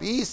20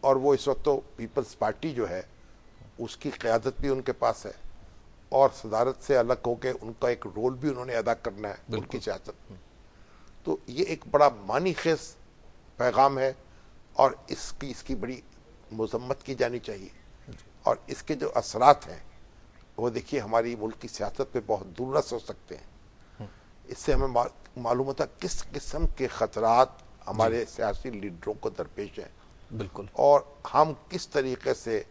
اور وہ اس وقت تو پیپلز پارٹی جو ہے اس کی قیادت بھی ان کے پاس ہے، اور صدارت سے الگ ہو کے ان کا ایک رول بھی انہوں نے ادا کرنا ہے ملک کی سیاست میں. تو یہ ایک بڑا معنی خیز پیغام ہے، اور اس کی بڑی مذمت کی جانی چاہیے. اور اس کے جو اثرات ہیں وہ دیکھیے ہماری ملک کی سیاست پہ بہت دور رس ہو سکتے ہیں. اس سے ہمیں معلوم ہوتا ہے کس قسم کے خطرات ہمارے سیاسی لیڈروں کو درپیش ہیں، بالکل، اور ہم کس طریقے سے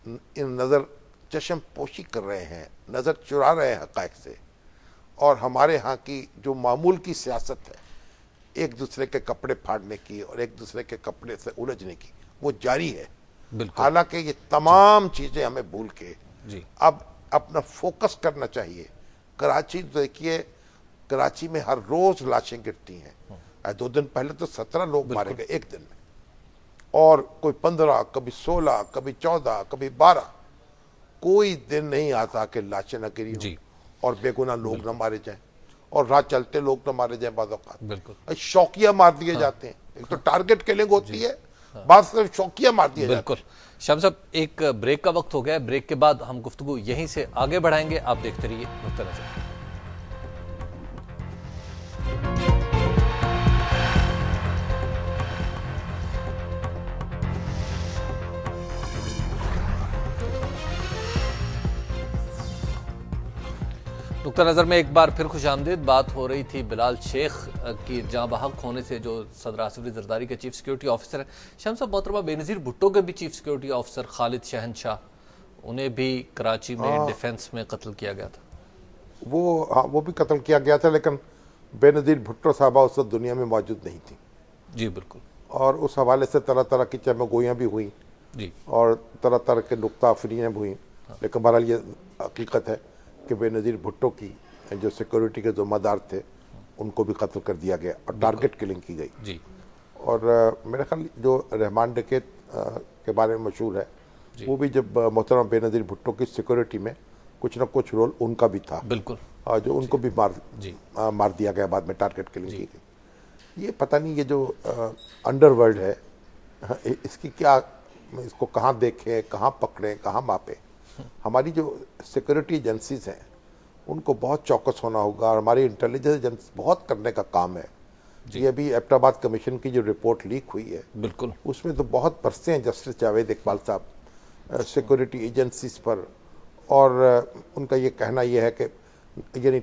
ان نظر چشم پوشی کر رہے ہیں، نظر چرا رہے ہیں حقائق سے. اور ہمارے ہاں کی جو معمول کی سیاست ہے ایک دوسرے کے کپڑے پھاڑنے کی اور ایک دوسرے کے کپڑے سے الجھنے کی، وہ جاری ہے. بالکل، حالانکہ یہ تمام چیزیں ہمیں بھول کے جی اب اپنا فوکس کرنا چاہیے. کراچی دیکھیے، کراچی میں ہر روز لاشیں گرتی ہیں. 2 دن پہلے تو 17 لوگ مارے گئے ایک دن میں، اور کوئی 15، کبھی 16، کبھی 14، کبھی 12. کوئی دن نہیں آتا کہ لاشیں نہ گری ہوں جی، اور بے گناہ لوگ نہ مارے جائیں، اور راہ چلتے لوگ نہ مارے جائیں. بعض اوقات بالکل، شوقیہ مار دیے جاتے ہیں. ایک تو ٹارگٹ کلنگ ہوتی ہے، بعض صرف شوقیہ مار دیے جاتے بالکل. شام صاحب، ایک بریک کا وقت ہو گیا ہے. بریک کے بعد ہم گفتگو یہیں سے آگے بڑھائیں گے. آپ دیکھتے رہیے نقطہ نظر. نقطہ نظر میں ایک بار پھر خوش آمدید. بات ہو رہی تھی بلال شیخ کی جاں بحق ہونے سے، جو صدر آصف علی زرداری کے چیف سیکیورٹی آفیسر ہیں. شام صاحب، محترمہ بے نظیر بھٹو کے بھی چیف سیکیورٹی آفیسر خالد شہنشاہ، انہیں بھی کراچی میں ڈیفنس میں قتل کیا گیا تھا. وہ بھی قتل کیا گیا تھا، لیکن بے نظیر بھٹو صاحبہ اس وقت دنیا میں موجود نہیں تھی. جی بالکل. اور اس حوالے سے طرح طرح کی چمہ گوئیاں بھی ہوئیں جی، اور طرح طرح کے نکتہ آفرینیاں بھی ہوئیں. لیکن بہرحال یہ حقیقت ہے کہ بے نظیر بھٹو کی جو سیکورٹی کے ذمہ دار تھے ان کو بھی قتل کر دیا گیا اور ٹارگٹ کلنگ کی گئی. جی، اور میرے خیال جو رحمان ڈکیت کے بارے میں مشہور ہے، وہ بھی جب محترم بے نظیر بھٹو کی سیکورٹی میں کچھ نہ کچھ رول ان کا بھی تھا، بالکل، جو ان کو بھی مار دیا گیا بعد میں، ٹارگٹ کلنگ کی گئی. یہ پتہ نہیں یہ جو انڈر ورلڈ ہے، اس کی کیا، اس کو کہاں دیکھیں، کہاں پکڑیں، کہاں ماپیں. ہماری جو سیکورٹی ایجنسیز ہیں ان کو بہت چوکس ہونا ہوگا، اور ہماری انٹیلیجنس ایجنسی بہت کرنے کا کام ہے. یہ ابھی ایبٹ آباد کمیشن کی جو رپورٹ لیک ہوئی ہے، بالکل، اس میں تو بہت برسے ہیں جسٹس جاوید اقبال صاحب سیکورٹی ایجنسیز پر. اور ان کا یہ کہنا یہ ہے کہ یعنی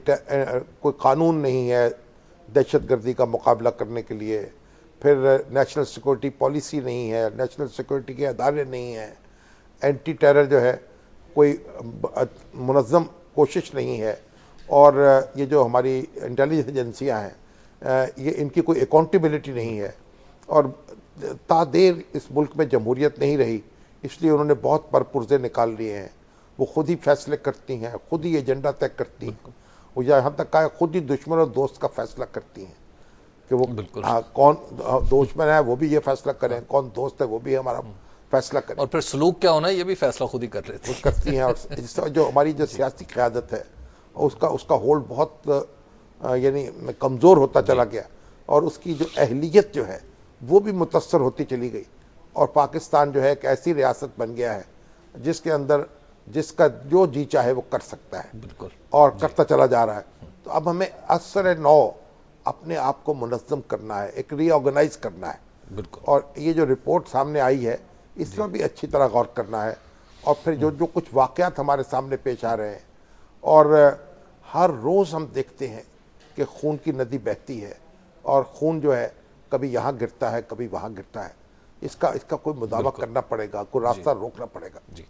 کوئی قانون نہیں ہے دہشت گردی کا مقابلہ کرنے کے لیے، پھر نیشنل سیکورٹی پالیسی نہیں ہے، نیشنل سیکورٹی کے ادارے نہیں ہیں، اینٹی ٹیرر جو ہے کوئی منظم کوشش نہیں ہے، اور یہ جو ہماری انٹیلیجنس ایجنسیاں ہیں یہ ان کی کوئی اکاؤنٹیبلٹی نہیں ہے. اور تا دیر اس ملک میں جمہوریت نہیں رہی، اس لیے انہوں نے بہت پرپرزے نکال لیے ہیں. وہ خود ہی فیصلے کرتی ہیں، خود ہی ایجنڈا طے کرتی ہیں. وہ یہاں تک کہا خود ہی دشمن اور دوست کا فیصلہ کرتی ہیں کہ وہ کون دشمن ہے وہ بھی یہ فیصلہ کریں، کون دوست ہے وہ بھی ہمارا فیصلہ کریں. اور پھر سلوک کیا ہونا ہے یہ بھی فیصلہ خود ہی کر لیتے ہیں. کرتی ہیں. اور جو ہماری جو سیاسی قیادت ہے اس کا ہولڈ بہت یعنی کمزور ہوتا چلا گیا، اور اس کی جو اہلیت جو ہے وہ بھی متاثر ہوتی چلی گئی. اور پاکستان جو ہے ایک ایسی ریاست بن گیا ہے جس کے اندر جس کا جو جی چاہے وہ کر سکتا ہے، بالکل، اور کرتا چلا جا رہا ہے. تو اب ہمیں اثر نو اپنے آپ کو منظم کرنا ہے، ایک ری آرگنائز کرنا ہے. بالکل، اور یہ جو رپورٹ سامنے آئی ہے اس میں بھی اچھی طرح غور کرنا ہے. اور پھر جو کچھ واقعات ہمارے سامنے پیش آ رہے ہیں، اور ہر روز ہم دیکھتے ہیں کہ خون کی ندی بہتی ہے، اور خون جو ہے کبھی یہاں گرتا ہے کبھی وہاں گرتا ہے. اس کا کوئی مداوع کرنا پڑے گا، کوئی راستہ روکنا پڑے گا. جی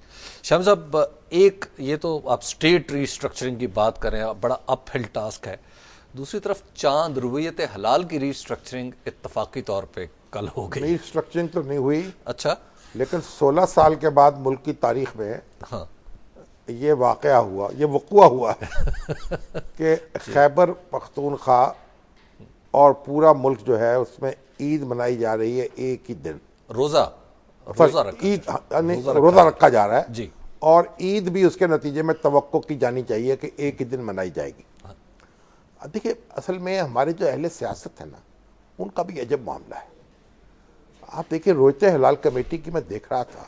شام صاحب، ایک یہ تو آپ سٹیٹ ری اسٹرکچرنگ کی بات کر رہے ہیں، بڑا اپ ہل ٹاسک ہے. دوسری طرف چاند رویت حلال کی ری اسٹرکچرنگ اتفاقی طور پہ کل ہو گئی. ری اسٹرکچرنگ تو نہیں ہوئی، اچھا، لیکن 16 سال کے بعد ملک کی تاریخ میں ہاں، یہ واقعہ ہوا، یہ وقوع ہوا کہ خیبر پختونخوا اور پورا ملک جو ہے اس میں عید منائی جا رہی ہے ایک ہی دن. روزہ رکھا جا رہا ہے. جی، اور عید بھی اس کے نتیجے میں توقع کی جانی چاہیے کہ ایک ہی دن منائی جائے گی. دیکھیے اصل میں ہمارے جو اہل سیاست ہے نا، ان کا بھی عجب معاملہ ہے. آپ دیکھیں رویت ہلال کمیٹی کی میں دیکھ رہا تھا،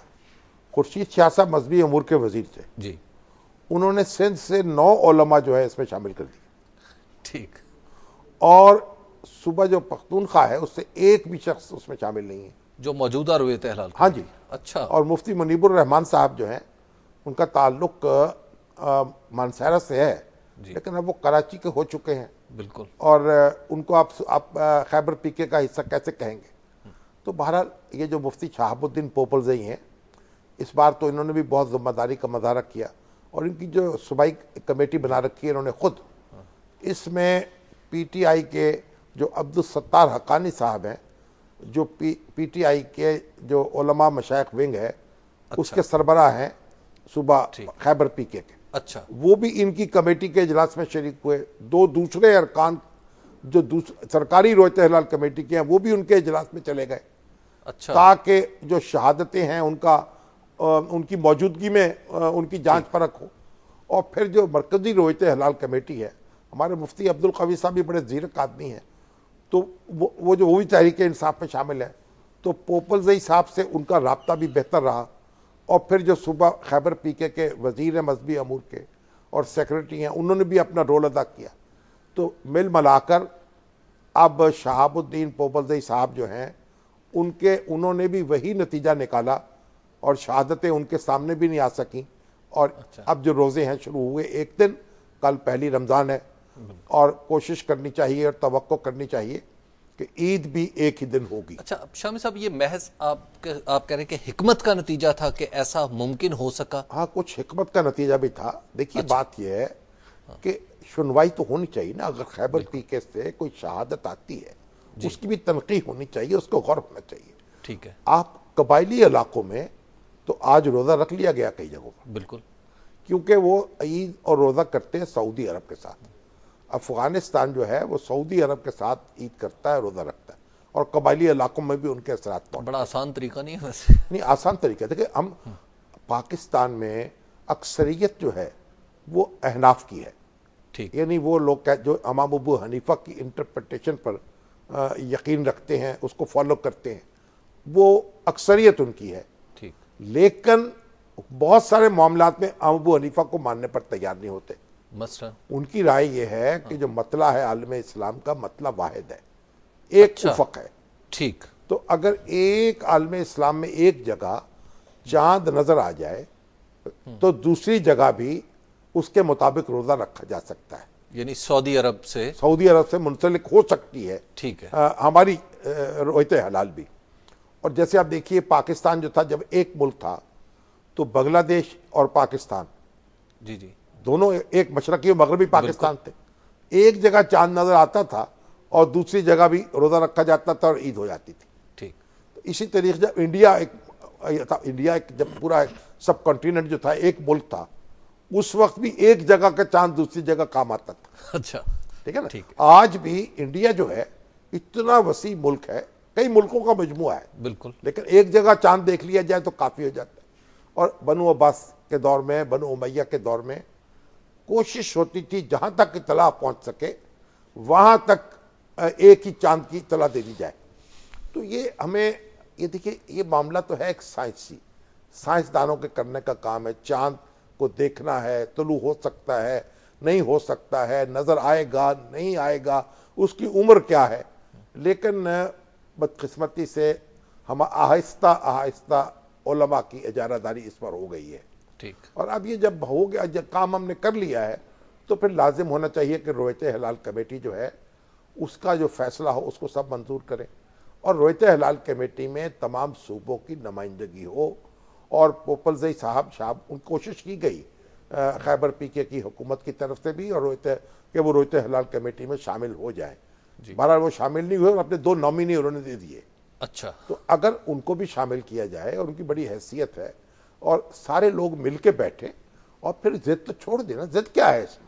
خورشید شاہ صاحب مذہبی امور کے وزیر تھے، جی انہوں نے سندھ سے 9 علماء جو ہے اس میں شامل کر دی، ٹھیک، اور صوبہ جو پختونخوا ہے اس سے ایک بھی شخص اس میں شامل نہیں ہے. جو موجودہ رویت ہلال ہاں جی. اچھا، اور مفتی منیب الرحمان صاحب جو ہیں ان کا تعلق مانسہرہ سے ہے، لیکن اب وہ کراچی کے ہو چکے ہیں، بالکل، اور ان کو آپ خیبر پی کے کا حصہ کیسے کہیں گے؟ تو بہرحال یہ جو مفتی شہاب الدین پوپلزئی ہیں، اس بار تو انہوں نے بھی بہت ذمہ داری کا مظاہرہ کیا، اور ان کی جو صوبائی کمیٹی بنا رکھی ہے انہوں نے خود، اس میں پی ٹی آئی کے جو عبدالستار حقانی صاحب ہیں، جو پی ٹی آئی کے جو علماء مشائخ ونگ ہے اس کے سربراہ ہیں صوبہ خیبر پی کے، اچھا، وہ بھی ان کی کمیٹی کے اجلاس میں شریک ہوئے. 2 دوسرے ارکان جو سرکاری رویت ہلال کمیٹی کے ہیں وہ بھی ان کے اجلاس میں چلے گئے، اچھا، تاکہ جو شہادتیں ہیں ان کی موجودگی میں ان کی جانچ پرکھ ہو. اور پھر جو مرکزی رویت ہلال کمیٹی ہے، ہمارے مفتی عبدالقوی صاحب بھی بڑے زیرک آدمی ہیں، تو وہ بھی تحریک انصاف میں شامل ہے، تو پوپلزئی صاحب سے ان کا رابطہ بھی بہتر رہا. اور پھر جو صوبہ خیبر پی کے وزیر ہیں مذہبی امور کے اور سیکرٹری ہیں، انہوں نے بھی اپنا رول ادا کیا. تو مل ملا کر اب شہاب الدین پوپلزئی صاحب جو ہیں انہوں نے بھی وہی نتیجہ نکالا، اور شہادتیں ان کے سامنے بھی نہیں آ سکیں. اور اب جو روزے ہیں شروع ہوئے، ایک دن کل پہلی رمضان ہے، اور کوشش کرنی چاہیے اور توقع کرنی چاہیے کہ عید بھی ایک ہی دن ہوگی. اچھا شامی صاحب، یہ محض آپ کہہ رہے ہیں کہ حکمت کا نتیجہ تھا کہ ایسا ممکن ہو سکا؟ ہاں، کچھ حکمت کا نتیجہ بھی تھا. دیکھیے بات یہ ہے کہ سنوائی تو ہونی چاہیے نا. اگر خیبر پی کے سے کوئی شہادت آتی ہے اس کی بھی تنقیح ہونی چاہیے، اس کو غور ہونا چاہیے. ٹھیک ہے، آپ قبائلی علاقوں میں تو آج روزہ رکھ لیا گیا کئی جگہوں پر، بالکل، کیونکہ وہ عید اور روزہ کرتے ہیں سعودی عرب کے ساتھ. افغانستان جو ہے وہ سعودی عرب کے ساتھ عید کرتا ہے، روزہ رکھتا ہے، اور قبائلی علاقوں میں بھی ان کے اثرات پڑتے ہیں. بڑا آسان طریقہ نہیں ہے ویسے. نہیں، آسان طریقہ. دیکھیں ہم پاکستان میں اکثریت جو ہے وہ احناف کی ہے، ٹھیک، یعنی وہ لوگ جو امام ابو حنیفہ کی انٹرپریٹیشن پر یقین رکھتے ہیں، اس کو فالو کرتے ہیں، وہ اکثریت ان کی ہے. ٹھیک، لیکن بہت سارے معاملات میں امام ابو حنیفہ کو ماننے پر تیار نہیں ہوتے. مثلا ان کی رائے یہ ہے کہ جو مطلع ہے عالم اسلام کا مطلع واحد ہے، ایک افق ہے. ٹھیک، تو اگر ایک عالم اسلام میں ایک جگہ چاند نظر آ جائے تو دوسری جگہ بھی اس کے مطابق روزہ رکھا جا سکتا ہے، یعنی سعودی عرب سے منسلک ہو سکتی ہے. ٹھیک ہے، ہماری رویت حلال بھی. اور جیسے آپ دیکھیے پاکستان جو تھا، جب ایک ملک تھا تو بنگلہ دیش اور پاکستان جی جی، دونوں ایک مشرقی اور مغربی پاکستان تھے. ایک جگہ چاند نظر آتا تھا اور دوسری جگہ بھی روزہ رکھا جاتا تھا اور عید ہو جاتی تھی. ٹھیک، تو اسی طریقے جب انڈیا جب پورا سب کانٹیننٹ جو تھا ایک ملک تھا، اس وقت بھی ایک جگہ کا چاند دوسری جگہ کام آتا تھا. اچھا، ٹھیک ہے نا. آج بھی انڈیا جو ہے اتنا وسیع ملک ہے، کئی ملکوں کا مجموعہ ہے، بالکل، لیکن ایک جگہ چاند دیکھ لیا جائے تو کافی ہو جاتا ہے. اور بنو عباس کے دور میں، بنو امیہ کے دور میں کوشش ہوتی تھی جہاں تک اطلاع پہنچ سکے وہاں تک ایک ہی چاند کی اطلاع دے دی جائے. تو یہ ہمیں یہ دیکھیے، یہ معاملہ تو ہے ایک سائنسدانوں کے کرنے کا کام ہے. چاند کو دیکھنا ہے، طلوع ہو سکتا ہے، نہیں ہو سکتا ہے، نظر آئے گا نہیں آئے گا، اس کی عمر کیا ہے. لیکن بدقسمتی سے ہم آہستہ آہستہ علماء کی اجارہ داری اس پر ہو گئی ہے. ٹھیک، اور اب یہ جب ہو گیا، جب کام ہم نے کر لیا ہے، تو پھر لازم ہونا چاہیے کہ رویت ہلال کمیٹی جو ہے اس کا جو فیصلہ ہو اس کو سب منظور کریں، اور رویت ہلال کمیٹی میں تمام صوبوں کی نمائندگی ہو. اور پوپلزئی صاحب ان کوشش کی گئی خیبر پی کے کی حکومت کی طرف سے بھی، اور کہ وہ رویت ہلال کمیٹی میں شامل ہو جائیں. بہرحال وہ شامل نہیں ہوئے اور اپنے 2 نامینی انہوں نے دے دیے. اچھا، تو اگر ان کو بھی شامل کیا جائے، اور ان کی بڑی حیثیت ہے، اور سارے لوگ مل کے بیٹھے، اور پھر ضد تو چھوڑ دینا. ضد کیا ہے اس میں؟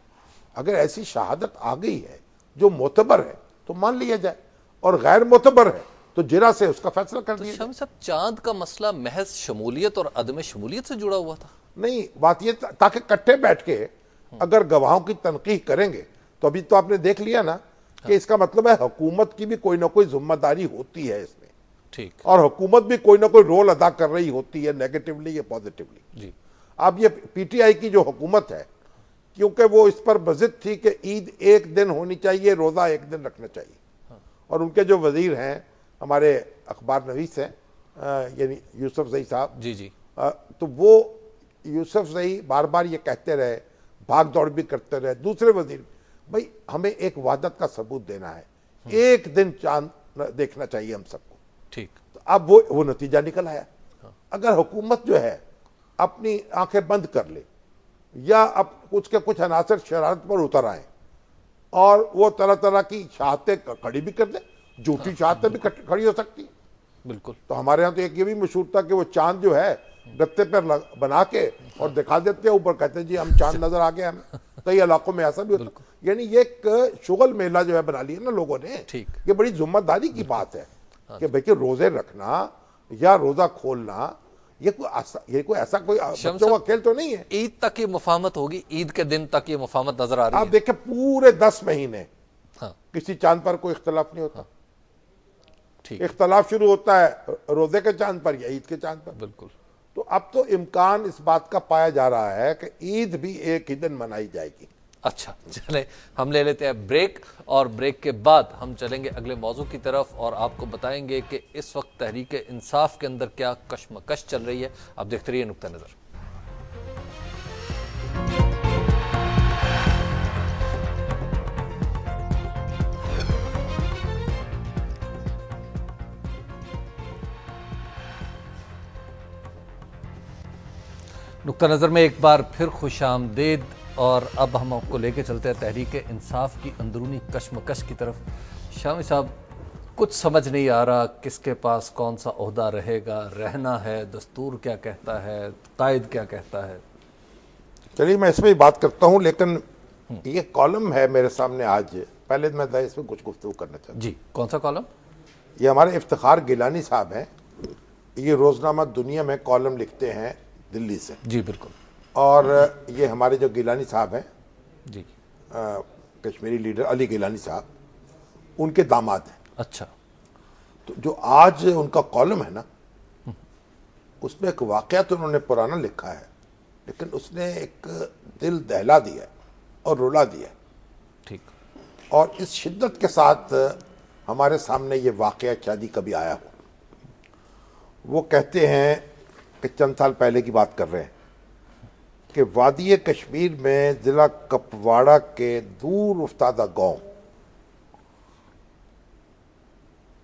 اگر ایسی شہادت آ گئی ہے جو معتبر ہے تو مان لیا جائے، اور غیر معتبر ہے تو جرا سے اس کا فیصلہ کر دیا جائے. شامی صاحب، چاند کا مسئلہ محض شمولیت اور عدم شمولیت سے جڑا ہوا تھا؟ نہیں، بات یہ تاکہ کٹھے بیٹھ کے اگر گواہوں کی تنقیح کریں گے تو ابھی تو آپ نے دیکھ لیا نا کہ اس کا مطلب ہے حکومت کی بھی کوئی نہ کوئی ذمہ داری ہوتی ہے اس میں. ٹھیک اور حکومت بھی کوئی نہ کوئی رول ادا کر رہی ہوتی ہے، نیگیٹولی یا پازیٹیولی. جی اب یہ پی ٹی آئی کی جو حکومت ہے، کیونکہ وہ اس پر بضد تھی کہ عید ایک دن ہونی چاہیے، روزہ ایک دن رکھنا چاہیے، اور ان کے جو وزیر ہیں ہمارے اخبار نویس ہیں یعنی یوسف زئی صاحب، جی جی تو وہ یوسف زئی بار بار یہ کہتے رہے، بھاگ دوڑ بھی کرتے رہے، دوسرے وزیر بھائی ہمیں ایک وحدت کا ثبوت دینا ہے، ایک دن چاند دیکھنا چاہیے ہم سب کو. ٹھیک. تو اب وہ نتیجہ نکل آیا. اگر حکومت جو ہے اپنی آنکھیں بند کر لے یا اب کچھ کے کچھ عناصر شرارت پر اتر آئیں اور وہ طرح طرح کی شہادتیں کھڑی بھی کر دیں، جھوٹی شہادتیں بھی کھڑی ہو سکتی ہیں. بالکل. تو ہمارے ہاں تو ایک یہ بھی مشہور تھا کہ وہ چاند جو ہے گتے پر بنا کے اور دکھا دیتے ہیں اوپر، کہتے ہیں جی ہم چاند نظر آ گئے ہمیں. کئی علاقوں میں ایسا بھی ہوتا، یعنی یہ ایک شغل میلہ جو ہے بنا لیا نا لوگوں نے. ٹھیک. یہ بڑی ذمہ داری کی بات ہے کہ بھئی کہ روزے رکھنا یا روزہ کھولنا یہ کوئی ایسا کوئی بچوں کا کھیل تو نہیں ہے. عید تک یہ مفاہمت ہوگی، عید کے دن تک یہ مفاہمت نظر آ رہی ہے. آپ دیکھیں پورے 10 مہینے ہاں کسی چاند پر کوئی اختلاف نہیں ہوتا. ٹھیک. اختلاف شروع ہوتا ہے روزے کے چاند پر یا عید کے چاند پر. بالکل. تو اب تو امکان اس بات کا پایا جا رہا ہے کہ عید بھی ایک ہی دن منائی جائے گی. اچھا چلیں ہم لے لیتے ہیں بریک، اور بریک کے بعد ہم چلیں گے اگلے موضوع کی طرف اور آپ کو بتائیں گے کہ اس وقت تحریک انصاف کے اندر کیا کشمکش چل رہی ہے. آپ دیکھتے رہیے نقطہ نظر. نقطہ نظر میں ایک بار پھر خوش آمدید، اور اب ہم آپ کو لے کے چلتے ہیں تحریک انصاف کی اندرونی کشمکش کی طرف. شامی صاحب کچھ سمجھ نہیں آ رہا کس کے پاس کون سا عہدہ رہے گا، رہنا ہے، دستور کیا کہتا ہے، قائد کیا کہتا ہے. چلیے میں اس میں بات کرتا ہوں، لیکن یہ کالم ہے میرے سامنے آج، پہلے میں اس میں کچھ گفتگو کرنا چاہتا ہوں. جی کون سا کالم؟ یہ ہمارے افتخار گیلانی صاحب ہیں، یہ روزنامہ دنیا میں کالم لکھتے ہیں دلی سے. جی بالکل. اور یہ ہمارے جو گیلانی صاحب ہیں جی کشمیری لیڈر علی گیلانی صاحب، ان کے داماد ہیں. اچھا. تو جو آج ان کا کالم ہے نا، اس میں ایک واقعہ تو انہوں نے پرانا لکھا ہے، لیکن اس نے ایک دل دہلا دیا اور رلا دیا. ٹھیک. اور اس شدت کے ساتھ ہمارے سامنے یہ واقعہ شادی کبھی آیا ہو. وہ کہتے ہیں کہ چند سال پہلے کی بات کر رہے ہیں کہ وادی کشمیر میں ضلع کپواڑہ کے دور افتادہ گاؤں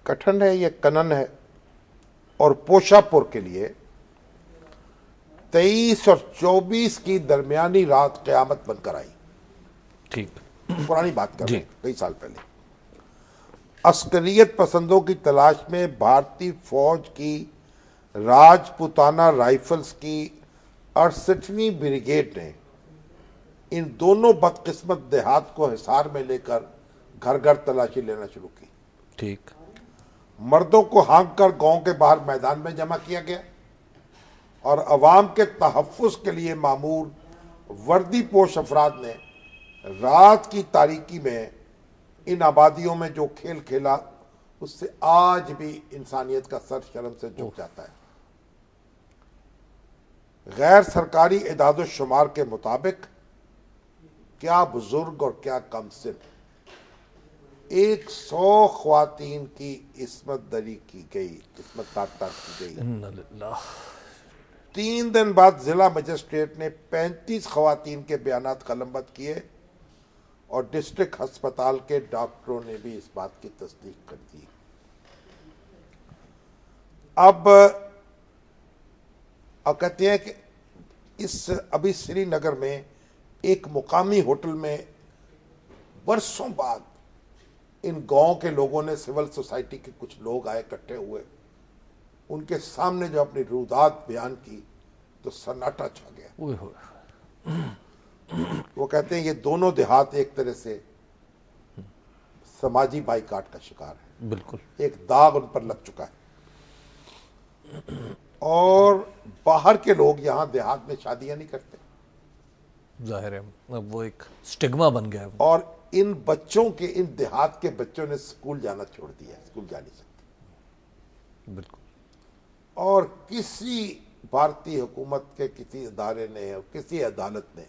کٹھن ہے یہ کنن ہے اور پوشا پور کے لیے 23 اور 24 کی درمیانی رات قیامت بن کر آئی. ٹھیک. پرانی بات کر رہے ہیں کئی سال پہلے. عسکریت پسندوں کی تلاش میں بھارتی فوج کی راجپوتانہ رائفلز کی 68ویں بریگیڈ نے ان دونوں بدقسمت دیہات کو حصار میں لے کر گھر گھر تلاشی لینا شروع کی. ٹھیک. مردوں کو ہانک کر گاؤں کے باہر میدان میں جمع کیا گیا اور عوام کے تحفظ کے لیے معمور وردی پوش افراد نے رات کی تاریکی میں ان آبادیوں میں جو کھیل کھیلا اس سے آج بھی انسانیت کا سر شرم سے جھک جاتا ہے. غیر سرکاری اعداد و شمار کے مطابق کیا بزرگ اور کیا کم سن 100 خواتین کی عصمت دری کی گئی، عصمت تار کی گئی. انا للہ. 3 دن بعد ضلع مجسٹریٹ نے 35 خواتین کے بیانات قلمبند کیے اور ڈسٹرکٹ ہسپتال کے ڈاکٹروں نے بھی اس بات کی تصدیق کر دی. اب کہتے ہیں کہ ابھی سری نگر میں ایک مقامی ہوٹل میں برسوں بعد ان گاؤں کے لوگوں نے، سول سوسائٹی کے کچھ لوگ آئے اکٹھے ہوئے، ان کے سامنے جو اپنی رودات بیان کی تو سناٹا چھا گیا. اوئے ہوئے. وہ کہتے ہیں یہ دونوں دیہات ایک طرح سے سماجی بائیکاٹ کا شکار ہے. بالکل. ایک داغ ان پر لگ چکا ہے اور باہر کے لوگ یہاں دیہات میں شادیاں نہیں کرتے. ظاہر ہے اب وہ ایک سٹگما بن گیا ہے. اور ان بچوں کے، ان دیہات کے بچوں نے اسکول جانا چھوڑ دیا، اسکول جا نہیں سکتے. بالکل. اور کسی بھارتی حکومت کے کسی ادارے نے اور کسی عدالت نے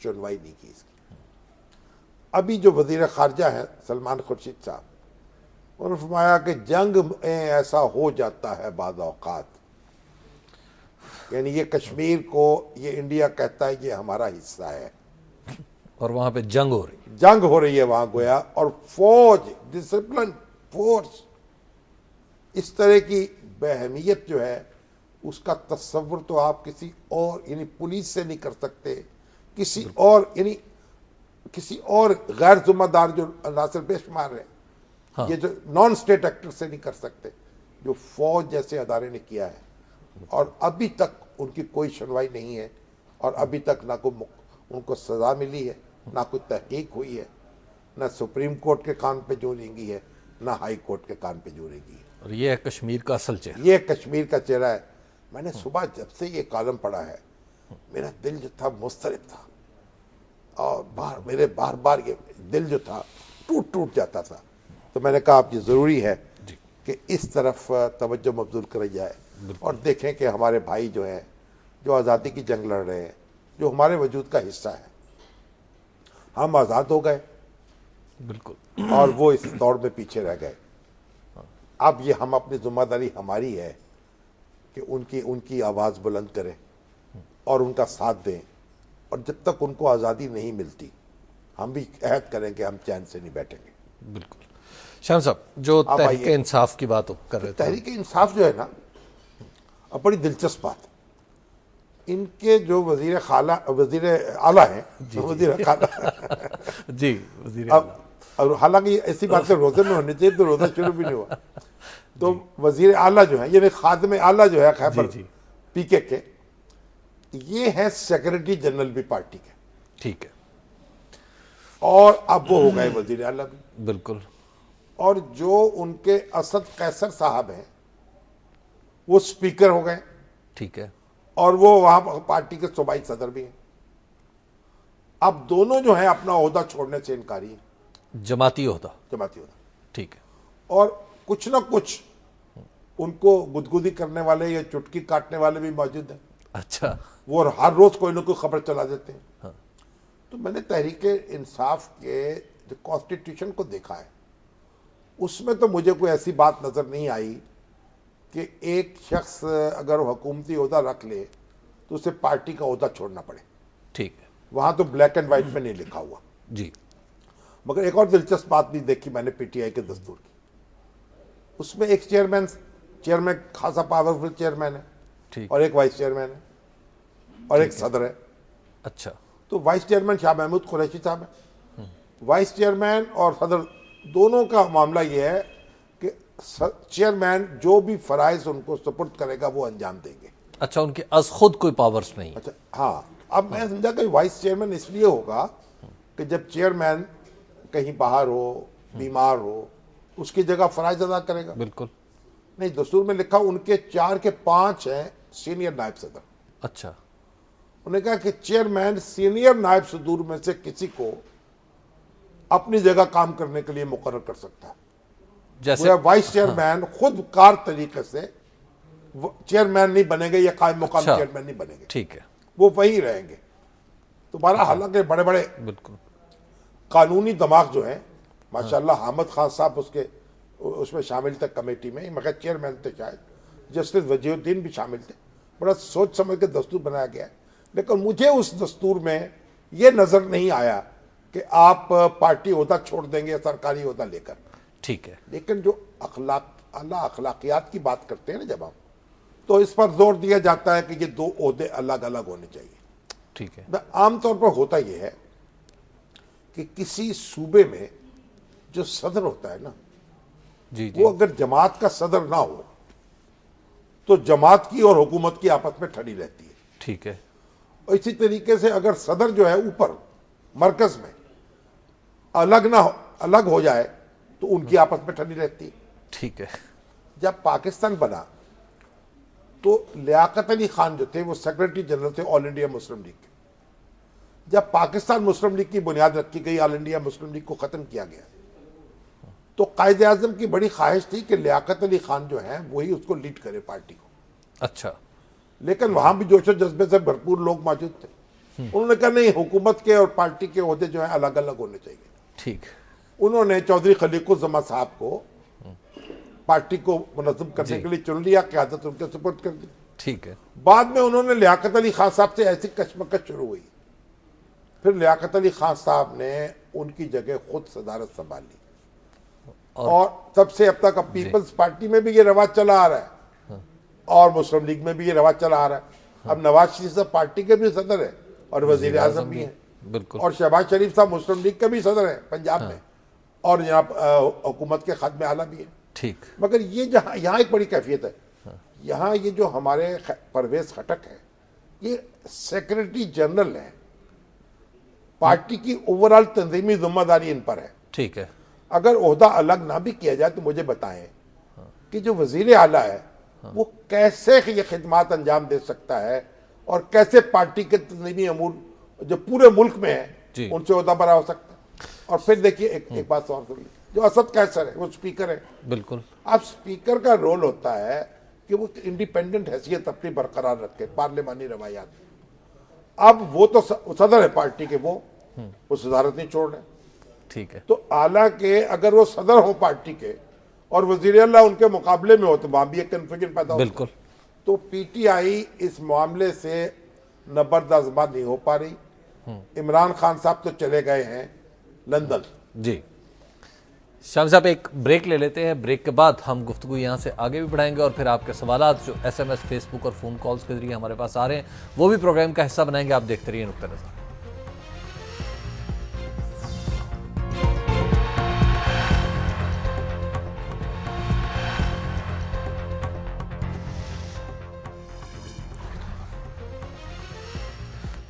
سنوائی نہیں کی اس کی. ابھی جو وزیر خارجہ ہیں سلمان خورشید صاحب، انہوں نے فرمایا کہ جنگ میں ایسا ہو جاتا ہے بعض اوقات، یعنی یہ کشمیر کو یہ انڈیا کہتا ہے یہ ہمارا حصہ ہے، اور وہاں پہ جنگ ہو رہی. جنگ ہو رہی ہے وہاں گویا، اور فوج ڈسپلن فورس اس طرح کی بے اہمیت جو ہے اس کا تصور تو آپ کسی اور یعنی پولیس سے نہیں کر سکتے، کسی اور یعنی کسی اور غیر ذمہ دار جو عناصر بے شمار ہیں، یہ جو نان اسٹیٹ ایکٹر سے نہیں کر سکتے، جو فوج جیسے ادارے نے کیا ہے. اور ابھی تک ان کی کوئی سنوائی نہیں ہے، اور ابھی تک نہ کوئی ان کو سزا ملی ہے، نہ کوئی تحقیق ہوئی ہے، نہ سپریم کورٹ کے کان پہ جو رینگی ہے، نہ ہائی کورٹ کے کان پہ جو رینگی ہے. اور یہ ہے کشمیر کا اصل چہرہ. یہ کشمیر کا چہرہ ہے. میں نے صبح جب سے یہ کالم پڑھا ہے میرا دل جو تھا مضطرب تھا، اور میرے بار بار یہ دل جو تھا ٹوٹ جاتا تھا. تو میں نے کہا اب یہ ضروری ہے کہ اس طرف توجہ مبذول کرائی جائے، اور دیکھیں کہ ہمارے بھائی جو ہیں جو آزادی کی جنگ لڑ رہے ہیں، جو ہمارے وجود کا حصہ ہے، ہم آزاد ہو گئے بالکل. اور وہ اس دوڑ میں پیچھے رہ گئے. اب یہ ہم اپنی ذمہ داری ہماری ہے کہ ان کی آواز بلند کریں اور ان کا ساتھ دیں، اور جب تک ان کو آزادی نہیں ملتی ہم بھی عہد کریں کہ ہم چین سے نہیں بیٹھیں گے. بالکل. شاہ صاحب جو تحریک انصاف کی بات کر رہے تھے، تحریک انصاف جو ہے نا، اب بڑی دلچسپ بات، ان کے جو وزیر اعلیٰ ہیں، وزیر خالہ جی وزیر اور حالانکہ ایسی بات روزے میں ہونی چاہیے، تو روزہ شروع بھی نہیں ہوا. تو وزیر اعلیٰ جو ہیں یعنی خادم اعلیٰ جو ہے خیبر پی کے یہ ہیں سیکرٹری جنرل بھی پارٹی کے. ٹھیک ہے. اور اب وہ ہو گئے وزیر اعلیٰ بھی. بالکل. اور جو ان کے اسد قیصر صاحب ہیں وہ سپیکر ہو گئے. ٹھیک ہے. اور وہ وہاں پارٹی کے صوبائی صدر بھی ہیں. اب دونوں جو ہیں اپنا عہدہ چھوڑنے سے انکاری ہیں. جماعتی عہدہ. ٹھیک ہے. اور کچھ نہ کچھ ان کو گدگدی کرنے والے یا چٹکی کاٹنے والے بھی موجود ہیں. اچھا. وہ ہر روز کوئی نہ کوئی خبر چلا دیتے ہیں. تو میں نے تحریک انصاف کے جو کانسٹیٹیوشن کو دیکھا ہے، اس میں تو مجھے کوئی ایسی بات نظر نہیں آئی کہ ایک شخص اگر حکومتی عہدہ رکھ لے تو اسے پارٹی کا عہدہ چھوڑنا پڑے. ٹھیک ہے. وہاں تو بلیک اینڈ وائٹ میں نہیں لکھا ہوا. جی. مگر ایک اور دلچسپ بات بھی دیکھی میں نے پی ٹی آئی کے دستور کی. اس میں ایک چیئرمین خاصا پاورفل چیئرمین ہے، اور ایک وائس چیئرمین ہے، اور ایک صدر ہے. اچھا. تو وائس چیئرمین شاہ محمود قریشی صاحب ہیں. وائس چیئرمین اور صدر دونوں کا معاملہ یہ ہے کہ چیئرمین جو بھی فرائض ان کو سپرد کرے گا وہ انجام دیں گے. اچھا. ان کے از خود کوئی پاورز نہیں. اچھا. ہاں. اب میں سمجھا کہ وائس چیئرمین اس لیے ہوگا کہ جب چیئرمین کہیں باہر ہو، بیمار ہو، اس کی جگہ فرائض ادا کرے گا. بالکل. نہیں، دستور میں لکھا ان کے 4 کے 5 ہیں سینئر نائب صدر. اچھا. انہوں نے کہا کہ چیئرمین سینئر نائب صدور میں سے کسی کو اپنی جگہ کام کرنے کے لیے مقرر کر سکتا ہے. جیسے وائس چیئرمین خود کار طریقے سے چیئرمین نہیں بنیں گے یا قائم مقام چیئرمین نہیں بنیں گے. ٹھیک ہے. وہ وہی رہیں گے. تو بہرحال حالانکہ بڑے بڑے بالکل قانونی دماغ جو ہیں ماشاءاللہ، حامد خان صاحب اس میں شامل تھے کمیٹی میں، مگر چیئرمین تھے، شاید جسٹس وجیہ الدین بھی شامل تھے. بڑا سوچ سمجھ کے دستور بنایا گیا ہے. لیکن مجھے اس دستور میں یہ نظر نہیں آیا کہ آپ پارٹی عہدہ چھوڑ دیں گے سرکاری عہدہ لے کر. ٹھیک ہے. لیکن جو اخلاقیات کی بات کرتے ہیں نا جب ہم، تو اس پر زور دیا جاتا ہے کہ یہ 2 عہدے الگ الگ ہونے چاہیے. ٹھیک ہے. عام طور پر ہوتا یہ ہے کہ کسی صوبے میں جو صدر ہوتا ہے نا، جی وہ اگر جماعت کا صدر نہ ہو تو جماعت کی اور حکومت کی آپس میں ٹھڑی رہتی ہے. ٹھیک ہے. اور اسی طریقے سے اگر صدر جو ہے اوپر مرکز میں الگ ہو جائے تو ان کی آپس میں ٹھنڈی رہتی ہے. ٹھیک ہے. جب پاکستان بنا تو لیاقت علی خان جو تھے وہ سیکرٹری جنرل تھے آل انڈیا مسلم لیگ کے. جب پاکستان مسلم لیگ کی بنیاد رکھی گئی، آل انڈیا مسلم لیگ کو ختم کیا گیا، تو قائد اعظم کی بڑی خواہش تھی کہ لیاقت علی خان جو ہیں وہی اس کو لیڈ کرے پارٹی کو. اچھا. لیکن وہاں بھی جوش و جذبے سے بھرپور لوگ موجود تھے. انہوں نے کہا نہیں، حکومت کے اور پارٹی کے عہدے جو ہیں الگ الگ ہونے چاہیے. ٹھیک. انہوں نے چودھری خلیق الزمان صاحب کو پارٹی کو منظم کرنے کے لیے چن لیا، قیادت ان کے سپرد کر دی. ٹھیک ہے. بعد میں انہوں نے لیاقت علی خان صاحب سے ایسی کشمکش شروع ہوئی، پھر لیاقت علی خان صاحب نے ان کی جگہ خود صدارت سنبھال لی، اور تب سے اب تک اب پیپلز پارٹی میں بھی یہ رواج چلا آ رہا ہے اور مسلم لیگ میں بھی یہ رواج چلا آ رہا ہے. اب نواز شریف صاحب پارٹی کے بھی صدر ہیں اور وزیر اعظم بھی ہیں، بالکل. اور شہباز شریف صاحب مسلم لیگ کے بھی صدر ہیں پنجاب میں، اور جناب حکومت کے خادم اعلیٰ بھی ہیں. ٹھیک. مگر یہ یہاں ایک بڑی کیفیت ہے. یہاں یہ جو ہمارے پرویز خٹک ہے یہ سیکریٹری جنرل ہے، پارٹی کی اوورال تنظیمی ذمہ داری ان پر ہے. ٹھیک ہے. اگر عہدہ الگ نہ بھی کیا جائے تو مجھے بتائیں کہ جو وزیر اعلیٰ ہے وہ کیسے یہ خدمات انجام دے سکتا ہے اور کیسے پارٹی کے تنظیمی امور جو پورے ملک میں ہیں ان سے عہدہ برا ہو سکتا ہے. اور پھر دیکھیے ایک بات اور سن لی، جو اسد قیصر ہے وہ اسپیکر ہے. بالکل. اب اسپیکر کا رول ہوتا ہے کہ وہ انڈیپینڈنٹ حیثیت اپنی برقرار رکھے پارلیمانی روایات. اب وہ تو صدر ہے پارٹی کے، وہ صدارت نہیں چھوڑ رہے. ٹھیک ہے. تو حالانکہ اگر وہ صدر ہوں پارٹی کے اور وزیر اللہ ان کے مقابلے میں ہو تو وہاں بھی ایک کنفیوژن پیدا ہو. بالکل. تو پی ٹی آئی اس معاملے سے نبردازمہ نہیں ہو پا رہی. عمران خان صاحب تو چلے گئے ہیں لندن. جی شام صاحب ایک بریک لے لیتے ہیں، بریک کے بعد ہم گفتگو یہاں سے آگے بھی بڑھائیں گے، اور پھر آپ کے سوالات جو ایس ایم ایس، فیس بک اور فون کالز کے ذریعے ہمارے پاس آ رہے ہیں وہ بھی پروگرام کا حصہ بنائیں گے. آپ دیکھتے رہیے نقطہ نظر.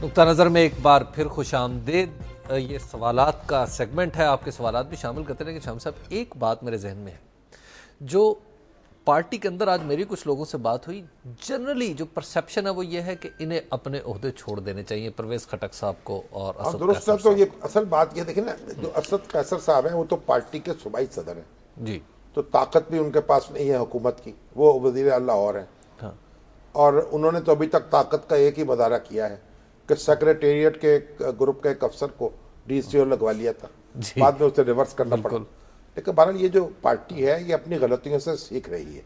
نقطہ نظر میں ایک بار پھر خوش آمدید. یہ سوالات کا سیگمنٹ ہے، آپ کے سوالات بھی شامل کرتے رہیں گے. شام صاحب ایک بات میرے ذہن میں ہے، جو پارٹی کے اندر آج میری کچھ لوگوں سے بات ہوئی، جنرلی جو پرسیپشن ہے وہ یہ ہے کہ انہیں اپنے عہدے چھوڑ دینے چاہیے، پرویز خٹک صاحب کو اور اسد درست قیصر ہے. تو یہ اصل بات یہ دیکھیں نا، جو اسد قیصر صاحب ہیں وہ تو پارٹی کے صوبائی صدر ہیں. جی. تو طاقت بھی ان کے پاس نہیں ہے حکومت کی، وہ وزیر اعلیٰ اور ہیں. اور انہوں نے تو ابھی تک طاقت کا ایک ہی مظاہرہ کیا ہے کہ سیکریٹریٹ کے گروپ کے ایک افسر کو ڈی سی او لگوا لیا تھا، بعد میں اسے ریورس کرنا پڑا. لیکن بہرحال یہ جو پارٹی ہے یہ اپنی غلطیوں سے سیکھ رہی ہے.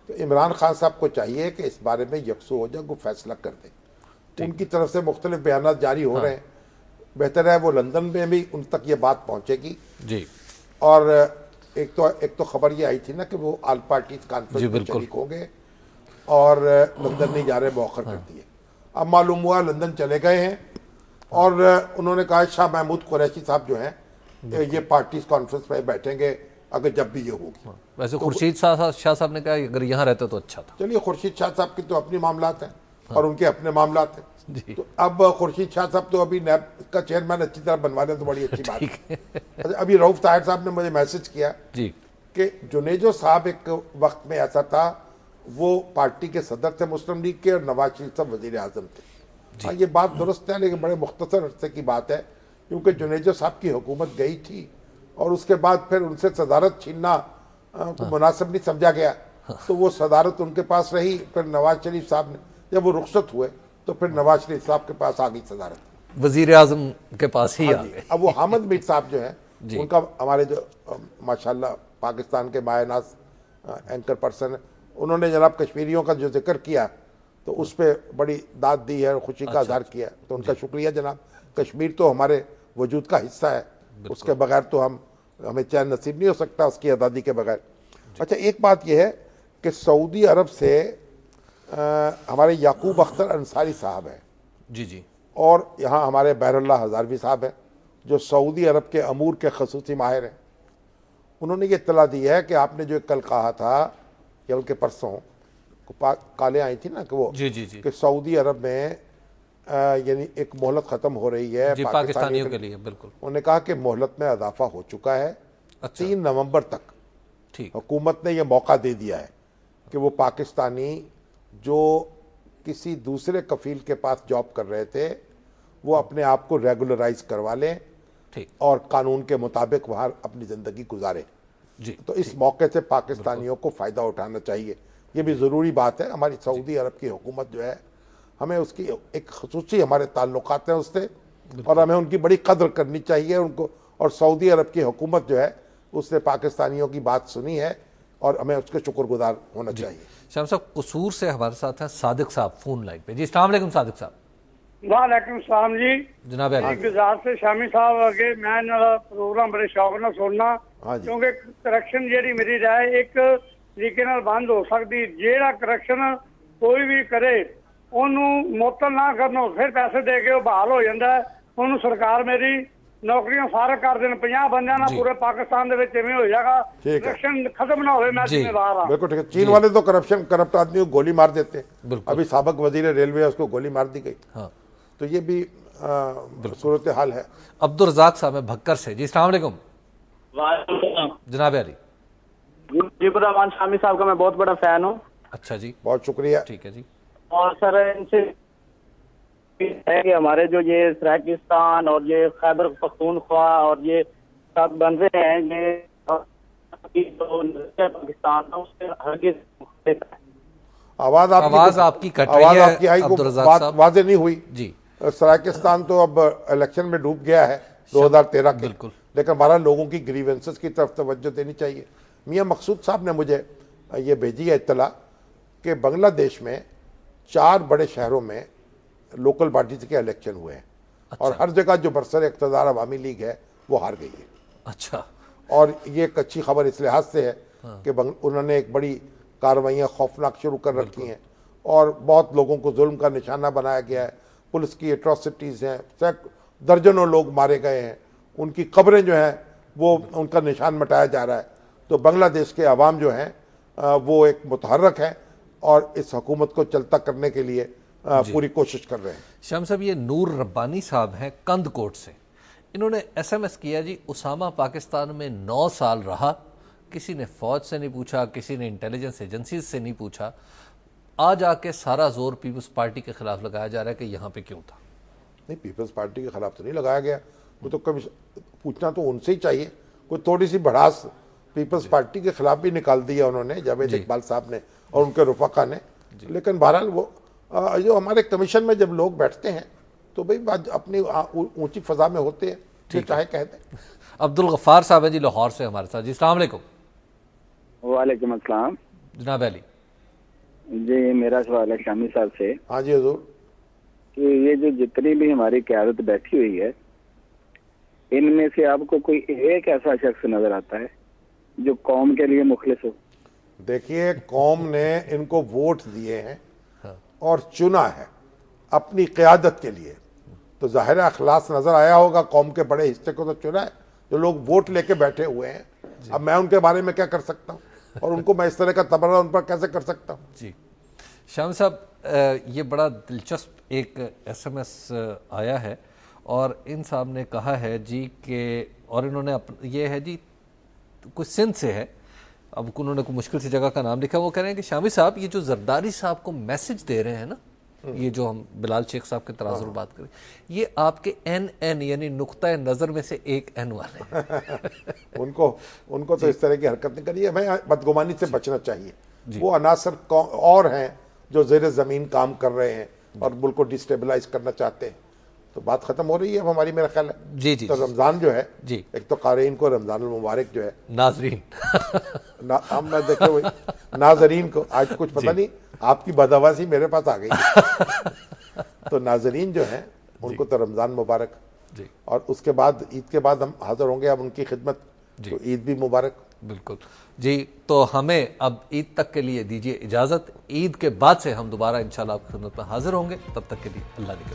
تو عمران خان صاحب کو چاہیے کہ اس بارے میں یکسو ہو جائے، کوئی فیصلہ کر دیں. ان کی طرف سے مختلف بیانات جاری ہو رہے ہیں، بہتر ہے وہ لندن میں بھی ان تک یہ بات پہنچے گی. جی. اور ایک تو خبر یہ آئی تھی نا کہ وہ آل پارٹیز کانفرنس میں شریک ہو گئے اور لندن نہیں جا رہے، مؤخر کر دیے. اب معلوم ہوا لندن چلے گئے ہیں، اور انہوں نے کہا شاہ محمود قریشی صاحب جو ہیں یہ پارٹیز کانفرنس میں بیٹھیں گے اگر جب بھی یہ ہوگی. ویسے خورشید شاہ صاحب نے کہا اگر یہاں رہتے تو اچھا تھا. چلیے، خورشید شاہ صاحب کے تو اپنے معاملات ہیں اور ان کے اپنے معاملات ہیں. تو اب خورشید شاہ صاحب تو ابھی نیب کا چیئرمین اچھی طرح بنوا لیں تو بڑی اچھی بات ہے. ابھی رؤف طاہر صاحب نے مجھے میسج کیا کہ جنیجو صاحب ایک وقت میں ایسا تھا وہ پارٹی کے صدر تھے مسلم لیگ کے، اور نواز شریف صاحب وزیر اعظم تھے. یہ بات درست ہے، لیکن بڑے مختصر عرصے کی بات ہے، کیونکہ جنیجو صاحب کی حکومت گئی تھی اور اس کے بعد پھر ان سے صدارت چھیننا مناسب نہیں سمجھا گیا، تو وہ صدارت ان کے پاس رہی. پھر نواز شریف صاحب نے جب وہ رخصت ہوئے تو پھر نواز شریف صاحب کے پاس آ گئی صدارت، وزیر اعظم کے پاس ہی آ گئے. اب وہ حامد میر صاحب جو ہیں ان کا، ہمارے جو ماشاءاللہ پاکستان کے مایہ ناز اینکر پرسن ہیں، انہوں نے جناب کشمیریوں کا جو ذکر کیا تو اس پہ بڑی داد دی ہے، خوشی کا اظہار کیا، تو ان کا شکریہ جناب. کشمیر تو ہمارے وجود کا حصہ ہے، اس کے بغیر تو ہمیں چین نصیب نہیں ہو سکتا اس کی آزادی کے بغیر. اچھا ایک بات یہ ہے کہ سعودی عرب سے ہمارے یعقوب اختر انصاری صاحب ہیں، جی. اور یہاں ہمارے بہر اللہ ہزاروی صاحب ہیں جو سعودی عرب کے امور کے خصوصی ماہر ہیں. انہوں نے یہ اطلاع دی ہے کہ آپ نے جو کل کہا تھا یا ان کے پرسوں کالیں آئی تھی نا کہ وہ کہ سعودی عرب میں یعنی ایک مہلت ختم ہو رہی ہے پاکستانیوں کے لیے. بالکل. انہوں نے کہا کہ مہلت میں اضافہ ہو چکا ہے. 3 نومبر تک حکومت نے یہ موقع دے دیا ہے کہ وہ پاکستانی جو کسی دوسرے کفیل کے پاس جاب کر رہے تھے وہ اپنے آپ کو ریگولرائز کروا لیں اور قانون کے مطابق وہاں اپنی زندگی گزارے. جی تو اس موقع سے پاکستانیوں کو فائدہ اٹھانا چاہیے. یہ بھی ضروری بات ہے. ہماری سعودی عرب کی حکومت جو ہے ہمیں اس کی ایک خصوصی ہمارے تعلقات ہیں اس سے, اور ہمیں ان کی بڑی قدر کرنی چاہیے ان کو. اور سعودی عرب کی حکومت جو ہے اس نے پاکستانیوں کی بات سنی ہے اور ہمیں اس کے شکر گزار ہونا چاہیے. شام صاحب قصور سے ہمارے ساتھ ہیں صادق صاحب فون لائن پہ. جی السلام علیکم صادق صاحب. وعلیکم السلام جی. جناب گزارش سے شامی صاحب اگے میں پروگرام بڑے شوق نال سننا, کیونکہ کرپشن جیڑی میری رائے ایک طریقے نال بند ہو سکتی. جیڑا کرپشن کوئی بھی کرے انہوں معطل نہ کرنا, پھر پیسے دے کے وہ بحال ہو جاتا ہے. انہوں سرکار میری نوکریاں فارغ کر دین, 50 بندیاں نہ پورے پاکستان دے وچ ایویں ہو جائے گا, کرپشن ختم نہ ہوئے. میں ذمہ دار ہاں. بالکل ٹھیک ہے. چین والے تو کرپٹ آدمی کو گولی مار دیتے ہیں. ابھی سابق وزیر ریلوے اس کو گولی مار دی گئی. تو یہ بھی صورتحال ہے. عبد الرزاق صاحب ہے بھکر سے. جی السلام علیکم. وعلیکم السلام. جناب علی. جی الرحمان شامی صاحب کا میں بہت بڑا فین ہوں. اچھا جی, بہت شکریہ. ٹھیک ہے جی. اور سر ان سے ہے کہ ہمارے جو یہ سراکستان اور یہ خیبر پختونخوا اور یہ سب بندے ہیں یہ پاکستان آواز آپ کی کٹ رہی ہے عبد الرزاق صاحب. واضح نہیں ہوئی. جی سراکستان تو اب الیکشن میں ڈوب گیا ہے 2013 کے, بالکل. لیکن ہمارا لوگوں کی گریونسز کی طرف توجہ دینی چاہیے. میاں مقصود صاحب نے مجھے یہ بھیجی ہے اطلاع کہ بنگلہ دیش میں 4 بڑے شہروں میں لوکل باڈیز کے الیکشن ہوئے ہیں, اور ہر جگہ جو برسر اقتدار عوامی لیگ ہے وہ ہار گئی ہے. اچھا. اور یہ ایک اچھی خبر اس لحاظ سے ہے کہ انہوں نے ایک بڑی کارروائیاں خوفناک شروع کر رکھی ہیں, اور بہت لوگوں کو ظلم کا نشانہ بنایا گیا ہے. پولیس کی ایٹراسٹیز ہیں, درجنوں لوگ مارے گئے ہیں, ان کی قبریں جو ہیں وہ ان کا نشان مٹایا جا رہا ہے. تو بنگلہ دیش کے عوام جو ہیں وہ ایک متحرک ہیں اور اس حکومت کو چلتا کرنے کے لیے پوری کوشش کر رہے ہیں. شام صاحب یہ نور ربانی صاحب ہیں کند کوٹ سے, انہوں نے ایس ایم ایس کیا جی اسامہ پاکستان میں 9 سال رہا, کسی نے فوج سے نہیں پوچھا, کسی نے انٹیلیجنس ایجنسیز سے نہیں پوچھا, آج آ کے سارا زور پیپلز پارٹی کے خلاف لگایا جا رہا ہے کہ یہاں پہ کیوں تھا. نہیں, پیپلز پارٹی کے خلاف تو نہیں لگایا گیا. وہ تو کبھی پوچھنا تو ان سے ہی چاہیے. کوئی تھوڑی سی بڑھاس پیپلز پارٹی کے خلاف بھی نکال دیا انہوں نے, جاوید اقبال صاحب نے اور ان کے رفقا نے. لیکن بہرحال وہ جو ہمارے کمیشن میں جب لوگ بیٹھتے ہیں تو بھئی اپنی اونچی فضا میں ہوتے ہیں, جو چاہے کہہ دیں. عبد الغفار صاحب ہیں جی لاہور سے ہمارے ساتھ. جی السلام علیکم. وعلیکم السلام. جناب علی. جی میرا سوال ہے شامی صاحب سے. ہاں جی حضور. کہ یہ جو جتنی بھی ہماری قیادت بیٹھی ہوئی ہے ان میں سے آپ کو کوئی ایک ایسا شخص نظر آتا ہے جو قوم کے لیے مخلص ہو؟ دیکھیے, قوم نے ان کو ووٹ دیے ہیں اور چنا ہے اپنی قیادت کے لیے, تو ظاہر اخلاص نظر آیا ہوگا. قوم کے بڑے حصے کو تو چنا ہے, جو لوگ ووٹ لے کے بیٹھے ہوئے ہیں. اب میں ان کے بارے میں کیا کر سکتا ہوں, اور ان کو میں اس طرح کا تبرہ ان پر کیسے کر سکتا ہوں. جی شام صاحب, یہ بڑا دلچسپ ایک ایس ایم ایس آیا ہے, اور ان صاحب نے کہا ہے جی کہ, اور انہوں نے یہ ہے جی کوئی سندھ سے ہے, اب انہوں نے کوئی مشکل سی جگہ کا نام لکھا, وہ کہہ رہے ہیں کہ شامی صاحب یہ جو زرداری صاحب کو میسج دے رہے ہیں نا, یہ جو ہم بلال شیخ صاحب کے تناظر بات کریں, یہ آپ کے این یعنی نقطۂ نظر میں سے ایک این والے ہیں. ان کو تو اس طرح کی حرکت نہیں کریے. ہمیں بدگمانی سے بچنا چاہیے. وہ عناصر اور ہیں جو زیر زمین کام کر رہے ہیں اور ملک کو ڈسٹیبلائز کرنا چاہتے ہیں. تو بات ختم ہو رہی ہے اب ہماری, میرا خیال ہے. جی جی. تو رمضان جو ہے, جی ایک تو قارئین کو رمضان المبارک جو ہے, ناظرین ہم نے دیکھے ہوئے ناظرین کو آج کچھ پتہ نہیں آپ کی بدحواسی میرے پاس آ گئی. تو ناظرین جو ہیں ان کو تو رمضان مبارک, اور اس کے بعد عید کے بعد ہم حاضر ہوں گے اب ان کی خدمت, تو عید بھی مبارک. بالکل جی. تو ہمیں اب عید تک کے لیے دیجیے اجازت, عید کے بعد سے ہم دوبارہ انشاءاللہ آپ کی خدمت میں حاضر ہوں گے. تب تک کے لیے اللہ نے